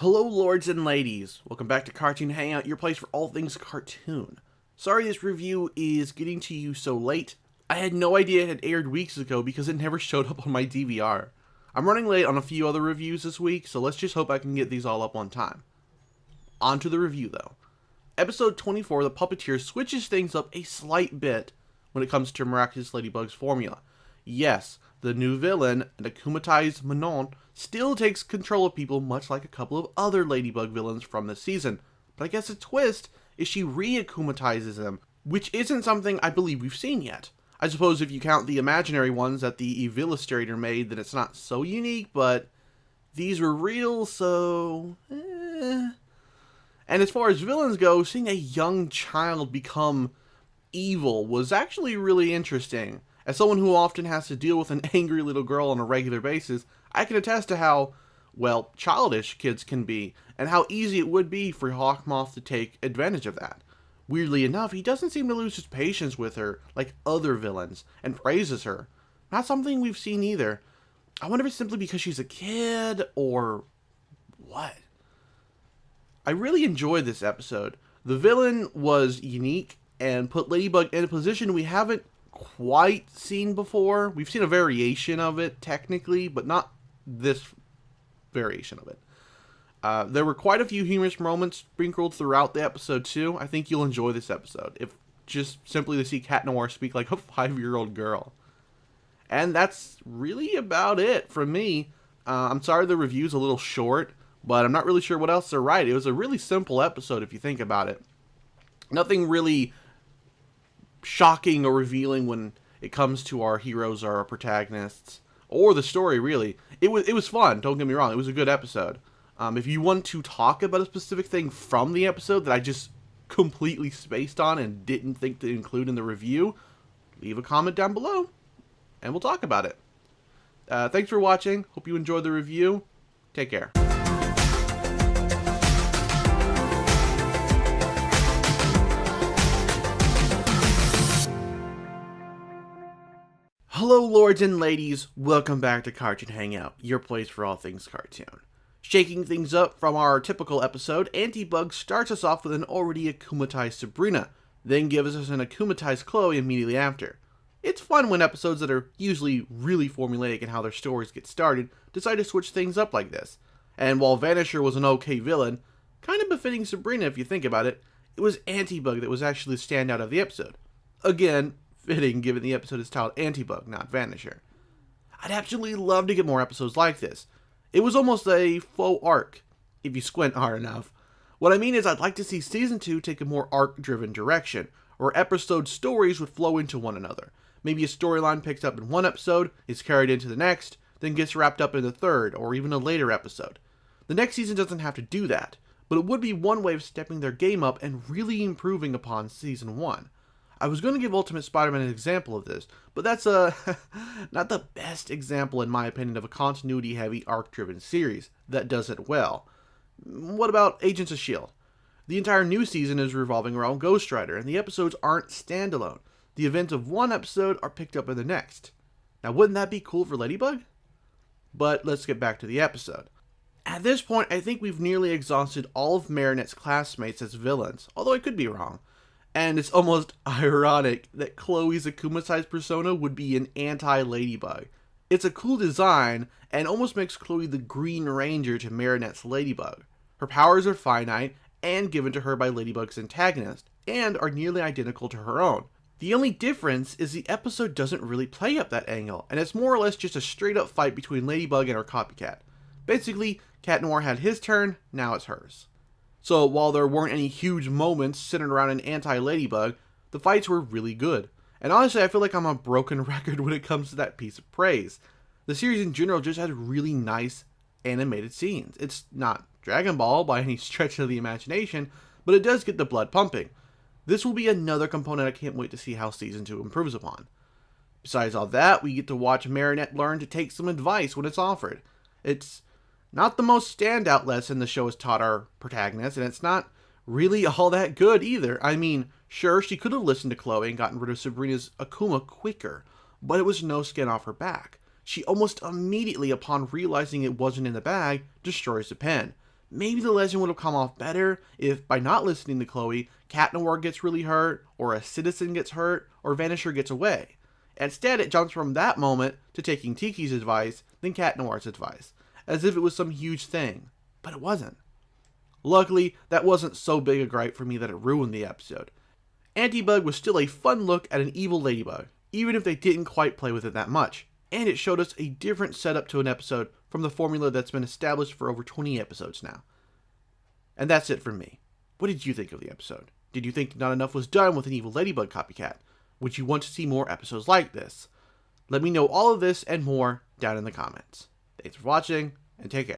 Hello lords and ladies, welcome back to Cartoon Hangout, your place for all things cartoon. Sorry this review is getting to you so late. I had no idea it had aired weeks ago because it never showed up on my DVR. I'm running late on a few other reviews this week, so let's just hope I can get these all up on time. On to the review though. Episode 24, The Puppeteer, switches things up a slight bit when it comes to Miraculous Ladybug's formula. Yes, the new villain, an akumatized Manon, still takes control of people much like a couple of other Ladybug villains from this season. But I guess a twist is she re-akumatizes them, which isn't something I believe we've seen yet. I suppose if you count the imaginary ones that the Evillustrator made, then it's not so unique, but these were real, so... And as far as villains go, seeing a young child become evil was actually really interesting. As someone who often has to deal with an angry little girl on a regular basis, I can attest to how, well, childish kids can be, and how easy it would be for Hawkmoth to take advantage of that. Weirdly enough, he doesn't seem to lose his patience with her like other villains, and praises her. Not something we've seen either. I wonder if it's simply because she's a kid, or what? I really enjoyed this episode. The villain was unique, and put Ladybug in a position we haven't quite seen before. We've seen a variation of it, technically, but not this variation of it. There were quite a few humorous moments sprinkled throughout the episode, too. I think you'll enjoy this episode, if just simply to see Cat Noir speak like a 5-year-old girl. And that's really about it from me. I'm sorry the review's a little short, but I'm not really sure what else to write. It was a really simple episode, if you think about it. Nothing really shocking or revealing when it comes to our heroes or our protagonists, or the story, really. It was fun, don't get me wrong, it was a good episode. If you want to talk about a specific thing from the episode that I just completely spaced on and didn't think to include in the review, leave a comment down below, and we'll talk about it. Thanks for watching, hope you enjoyed the review, take care. Hello lords and ladies, welcome back to Cartoon Hangout, your place for all things cartoon. Shaking things up from our typical episode, Antibug starts us off with an already akumatized Sabrina, then gives us an akumatized Chloe immediately after. It's fun when episodes that are usually really formulaic in how their stories get started decide to switch things up like this. And while Vanisher was an okay villain, kind of befitting Sabrina if you think about it, it was Antibug that was actually the standout of the episode. Again, fitting given the episode is titled Antibug, not Vanisher. I'd absolutely love to get more episodes like this. It was almost a faux arc, if you squint hard enough. What I mean is I'd like to see Season 2 take a more arc-driven direction, where episode stories would flow into one another. Maybe a storyline picks up in one episode, is carried into the next, then gets wrapped up in the third, or even a later episode. The next season doesn't have to do that, but it would be one way of stepping their game up and really improving upon Season 1. I was going to give Ultimate Spider-Man an example of this, but that's not the best example in my opinion of a continuity-heavy arc-driven series that does it well. What about Agents of S.H.I.E.L.D.? The entire new season is revolving around Ghost Rider, and the episodes aren't standalone. The events of one episode are picked up in the next. Now wouldn't that be cool for Ladybug? But let's get back to the episode. At this point, I think we've nearly exhausted all of Marinette's classmates as villains, although I could be wrong. And it's almost ironic that Chloe's akumatized persona would be an anti-Ladybug. It's a cool design, and almost makes Chloe the Green Ranger to Marinette's Ladybug. Her powers are finite, and given to her by Ladybug's antagonist, and are nearly identical to her own. The only difference is the episode doesn't really play up that angle, and it's more or less just a straight up fight between Ladybug and her copycat. Basically, Cat Noir had his turn, now it's hers. So while there weren't any huge moments centered around an anti-Ladybug, the fights were really good. And honestly, I feel like I'm a broken record when it comes to that piece of praise. The series in general just had really nice animated scenes. It's not Dragon Ball by any stretch of the imagination, but it does get the blood pumping. This will be another component I can't wait to see how Season 2 improves upon. Besides all that, we get to watch Marinette learn to take some advice when it's offered. It's not the most standout lesson the show has taught our protagonist, and it's not really all that good either. I mean, sure, she could have listened to Chloe and gotten rid of Sabrina's Akuma quicker, but it was no skin off her back. She almost immediately, upon realizing it wasn't in the bag, destroys the pen. Maybe the legend would have come off better if, by not listening to Chloe, Cat Noir gets really hurt, or a citizen gets hurt, or Vanisher gets away. Instead, it jumps from that moment to taking Tiki's advice, then Cat Noir's advice, as if it was some huge thing. But it wasn't. Luckily, that wasn't so big a gripe for me that it ruined the episode. Antibug was still a fun look at an evil ladybug, even if they didn't quite play with it that much. And it showed us a different setup to an episode from the formula that's been established for over 20 episodes now. And that's it from me. What did you think of the episode? Did you think not enough was done with an evil ladybug copycat? Would you want to see more episodes like this? Let me know all of this and more down in the comments. Thanks for watching, and take care.